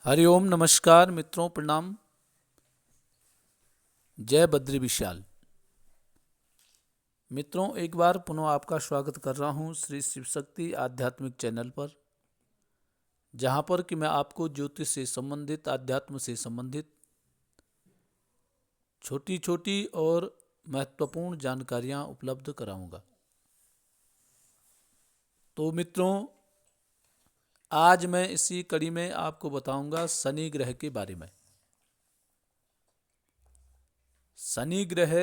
हरिओम नमस्कार मित्रों, प्रणाम। जय बद्री विशाल। मित्रों, एक बार पुनः आपका स्वागत कर रहा हूं श्री शिव शक्ति आध्यात्मिक चैनल पर, जहां पर कि मैं आपको ज्योतिष से संबंधित, अध्यात्म से संबंधित छोटी छोटी और महत्वपूर्ण जानकारियां उपलब्ध कराऊंगा। तो मित्रों, आज मैं इसी कड़ी में आपको बताऊंगा शनि ग्रह के बारे में। शनि ग्रह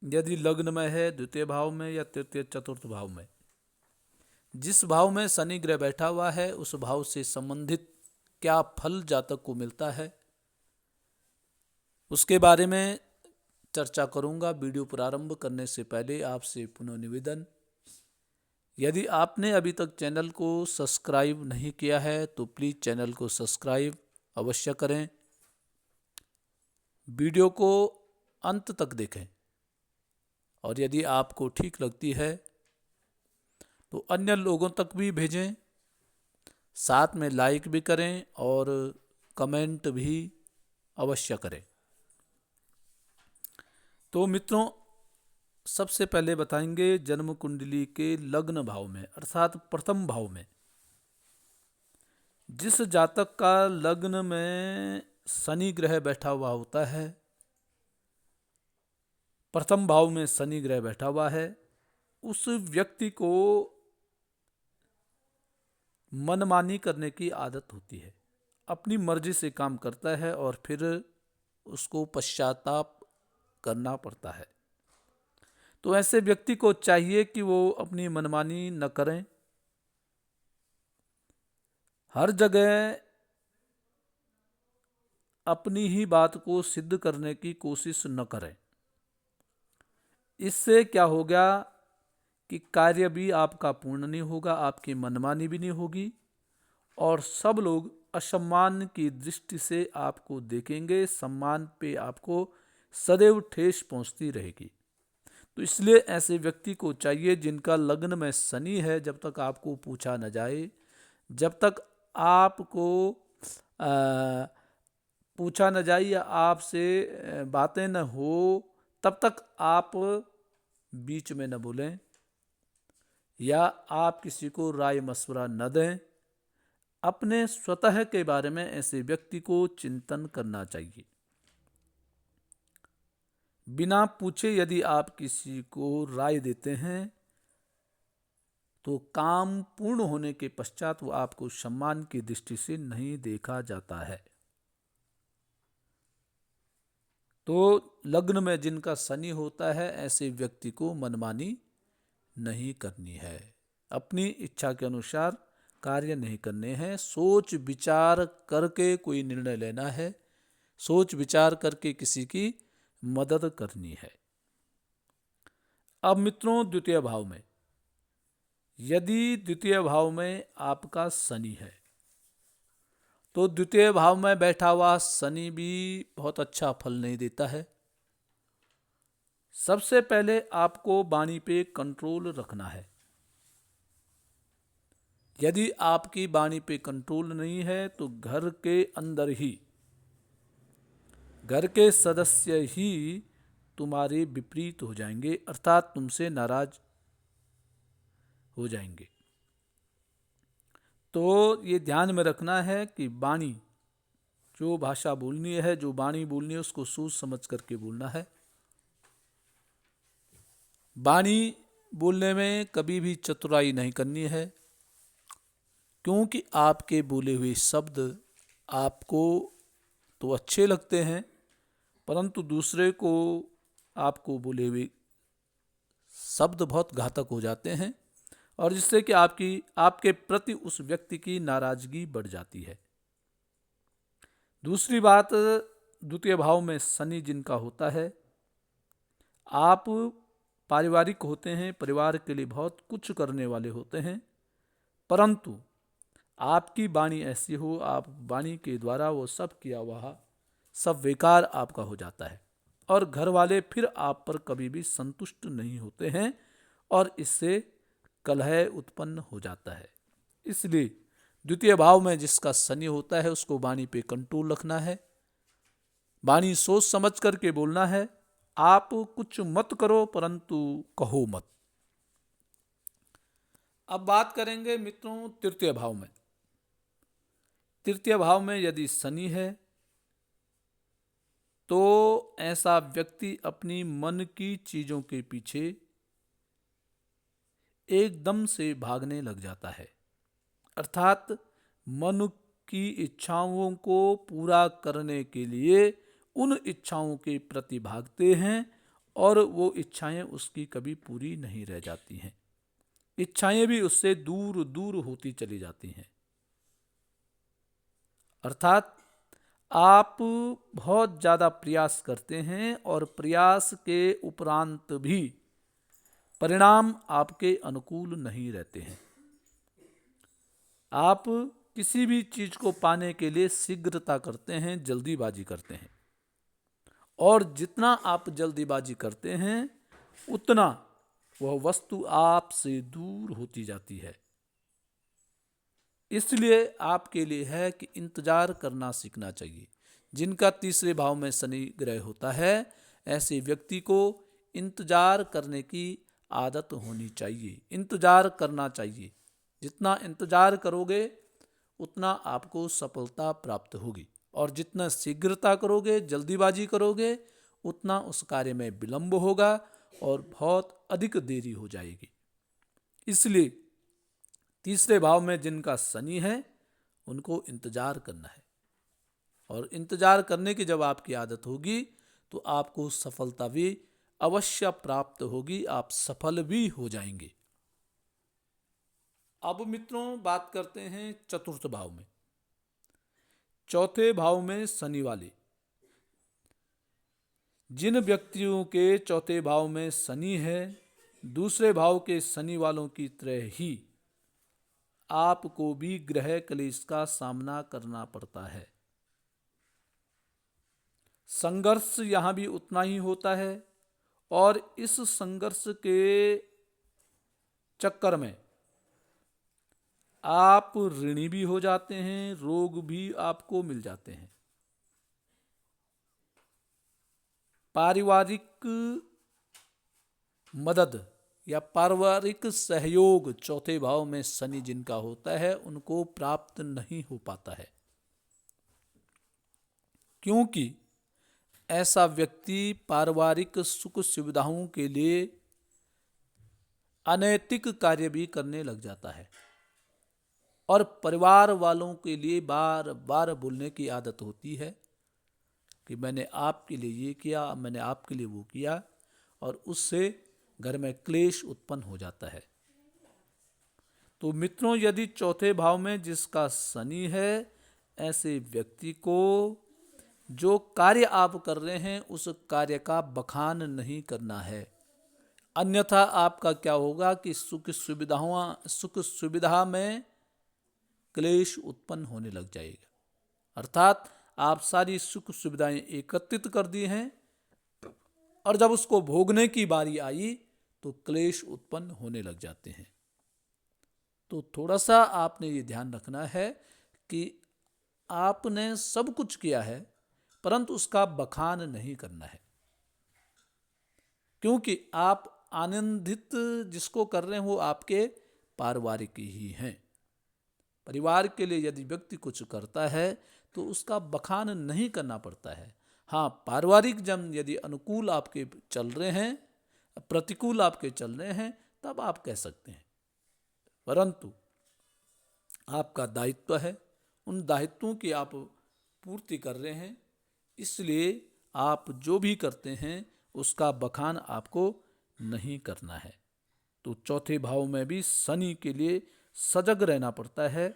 यदि लग्न में है, द्वितीय भाव में या तृतीय चतुर्थ भाव में, जिस भाव में शनि ग्रह बैठा हुआ है उस भाव से संबंधित क्या फल जातक को मिलता है, उसके बारे में चर्चा करूंगा। वीडियो प्रारंभ करने से पहले आपसे पुनः निवेदन, यदि आपने अभी तक चैनल को सब्सक्राइब नहीं किया है तो प्लीज़ चैनल को सब्सक्राइब अवश्य करें। वीडियो को अंत तक देखें और यदि आपको ठीक लगती है तो अन्य लोगों तक भी भेजें, साथ में लाइक भी करें और कमेंट भी अवश्य करें। तो मित्रों, सबसे पहले बताएंगे जन्म कुंडली के लग्न भाव में, अर्थात प्रथम भाव में जिस जातक का लग्न में शनि ग्रह बैठा हुआ होता है, प्रथम भाव में शनि ग्रह बैठा हुआ है, उस व्यक्ति को मनमानी करने की आदत होती है। अपनी मर्जी से काम करता है और फिर उसको पश्चाताप करना पड़ता है। तो ऐसे व्यक्ति को चाहिए कि वो अपनी मनमानी न करें, हर जगह अपनी ही बात को सिद्ध करने की कोशिश न करें। इससे क्या हो गया कि कार्य भी आपका पूर्ण नहीं होगा, आपकी मनमानी भी नहीं होगी और सब लोग असम्मान की दृष्टि से आपको देखेंगे, सम्मान पे आपको सदैव ठेस पहुंचती रहेगी। तो इसलिए ऐसे व्यक्ति को चाहिए जिनका लग्न में शनि है, जब तक आपको पूछा न जाए, जब तक आपको पूछा न जाए या आपसे बातें न हो, तब तक आप बीच में न बोलें या आप किसी को राय मशवरा न दें। अपने स्वतः के बारे में ऐसे व्यक्ति को चिंतन करना चाहिए। बिना पूछे यदि आप किसी को राय देते हैं तो काम पूर्ण होने के पश्चात वो आपको सम्मान की दृष्टि से नहीं देखा जाता है। तो लग्न में जिनका शनि होता है, ऐसे व्यक्ति को मनमानी नहीं करनी है, अपनी इच्छा के अनुसार कार्य नहीं करने हैं, सोच विचार करके कोई निर्णय लेना है, सोच विचार करके किसी की मदद करनी है। अब मित्रों, द्वितीय भाव में, यदि द्वितीय भाव में आपका शनि है तो द्वितीय भाव में बैठा हुआ शनि भी बहुत अच्छा फल नहीं देता है। सबसे पहले आपको वाणी पे कंट्रोल रखना है। यदि आपकी वाणी पे कंट्रोल नहीं है तो घर के अंदर ही, घर के सदस्य ही तुम्हारे विपरीत हो जाएंगे, अर्थात तुमसे नाराज हो जाएंगे। तो ये ध्यान में रखना है कि वाणी, जो भाषा बोलनी है, जो वाणी बोलनी है, उसको सोच समझ करके बोलना है। वाणी बोलने में कभी भी चतुराई नहीं करनी है, क्योंकि आपके बोले हुए शब्द आपको तो अच्छे लगते हैं, परंतु दूसरे को आपको बोले हुए शब्द बहुत घातक हो जाते हैं और जिससे कि आपके प्रति उस व्यक्ति की नाराजगी बढ़ जाती है। दूसरी बात, द्वितीय भाव में शनि जिनका होता है, आप पारिवारिक होते हैं, परिवार के लिए बहुत कुछ करने वाले होते हैं, परंतु आपकी वाणी ऐसी हो, आप वाणी के द्वारा वो सब किया हुआ सब बेकार आपका हो जाता है और घर वाले फिर आप पर कभी भी संतुष्ट नहीं होते हैं और इससे कलह उत्पन्न हो जाता है। इसलिए द्वितीय भाव में जिसका शनि होता है उसको वाणी पे कंट्रोल रखना है, वाणी सोच समझ करके बोलना है। आप कुछ मत करो परंतु कहो मत। अब बात करेंगे मित्रों तृतीय भाव में। तृतीय भाव में यदि शनि है तो ऐसा व्यक्ति अपनी मन की चीजों के पीछे एकदम से भागने लग जाता है, अर्थात मन की इच्छाओं को पूरा करने के लिए उन इच्छाओं के प्रति भागते हैं और वो इच्छाएं उसकी कभी पूरी नहीं रह जाती हैं। इच्छाएं भी उससे दूर दूर होती चली जाती हैं। अर्थात आप बहुत ज़्यादा प्रयास करते हैं और प्रयास के उपरांत भी परिणाम आपके अनुकूल नहीं रहते हैं। आप किसी भी चीज को पाने के लिए शीघ्रता करते हैं, जल्दीबाजी करते हैं, और जितना आप जल्दीबाजी करते हैं उतना वह वस्तु आपसे दूर होती जाती है। इसलिए आपके लिए है कि इंतजार करना सीखना चाहिए। जिनका तीसरे भाव में शनि ग्रह होता है ऐसे व्यक्ति को इंतजार करने की आदत होनी चाहिए, इंतजार करना चाहिए। जितना इंतजार करोगे उतना आपको सफलता प्राप्त होगी, और जितना शीघ्रता करोगे, जल्दीबाजी करोगे, उतना उस कार्य में विलंब होगा और बहुत अधिक देरी हो जाएगी। इसलिए तीसरे भाव में जिनका शनि है उनको इंतजार करना है, और इंतजार करने की जब आपकी आदत होगी तो आपको सफलता भी अवश्य प्राप्त होगी, आप सफल भी हो जाएंगे। अब मित्रों बात करते हैं चतुर्थ भाव में। चौथे भाव में शनि वाले जिन व्यक्तियों के चौथे भाव में शनि है, दूसरे भाव के शनि वालों की तरह ही आपको भी ग्रह क्लेश का सामना करना पड़ता है। संघर्ष यहां भी उतना ही होता है, और इस संघर्ष के चक्कर में आप ऋणी भी हो जाते हैं, रोग भी आपको मिल जाते हैं। पारिवारिक मदद या पारिवारिक सहयोग चौथे भाव में शनि जिनका होता है उनको प्राप्त नहीं हो पाता है, क्योंकि ऐसा व्यक्ति पारिवारिक सुख सुविधाओं के लिए अनैतिक कार्य भी करने लग जाता है, और परिवार वालों के लिए बार बार बोलने की आदत होती है कि मैंने आपके लिए ये किया, मैंने आपके लिए वो किया, और उससे घर में क्लेश उत्पन्न हो जाता है। तो मित्रों यदि चौथे भाव में जिसका शनि है ऐसे व्यक्ति को जो कार्य आप कर रहे हैं उस कार्य का बखान नहीं करना है, अन्यथा आपका क्या होगा कि सुख सुविधा में क्लेश उत्पन्न होने लग जाएगा। अर्थात आप सारी सुख सुविधाएं एकत्रित कर दी हैं और जब उसको भोगने की बारी आई तो क्लेश उत्पन्न होने लग जाते हैं। तो थोड़ा सा आपने ये ध्यान रखना है कि आपने सब कुछ किया है परंतु उसका बखान नहीं करना है, क्योंकि आप आनंदित जिसको कर रहे हैं वो आपके पारिवारिक ही हैं। परिवार के लिए यदि व्यक्ति कुछ करता है तो उसका बखान नहीं करना पड़ता है। हाँ, पारिवारिक जब यदि अनुकूल आपके चल रहे हैं, प्रतिकूल आपके चल रहे हैं, तब आप कह सकते हैं, परंतु आपका दायित्व है, उन दायित्वों की आप पूर्ति कर रहे हैं, इसलिए आप जो भी करते हैं उसका बखान आपको नहीं करना है। तो चौथे भाव में भी शनि के लिए सजग रहना पड़ता है,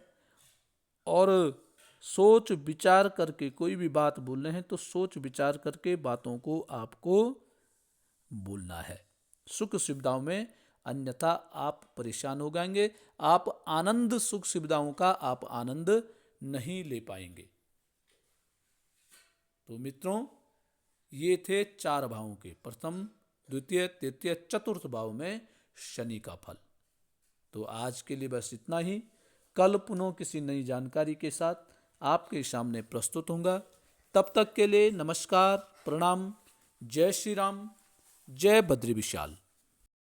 और सोच विचार करके कोई भी बात बोल रहे हैं तो सोच विचार करके बातों को आपको बोलना है सुख सुविधाओं में, अन्यथा आप परेशान हो जाएंगे। आप आनंद सुख सुविधाओं का आप आनंद नहीं ले पाएंगे। तो मित्रों ये थे 4 भावों के, प्रथम द्वितीय तृतीय चतुर्थ भाव में शनि का फल। तो आज के लिए बस इतना ही। कल पुनः किसी नई जानकारी के साथ आपके सामने प्रस्तुत होऊंगा। तब तक के लिए नमस्कार, प्रणाम, जय श्री राम, जय बद्री विशाल।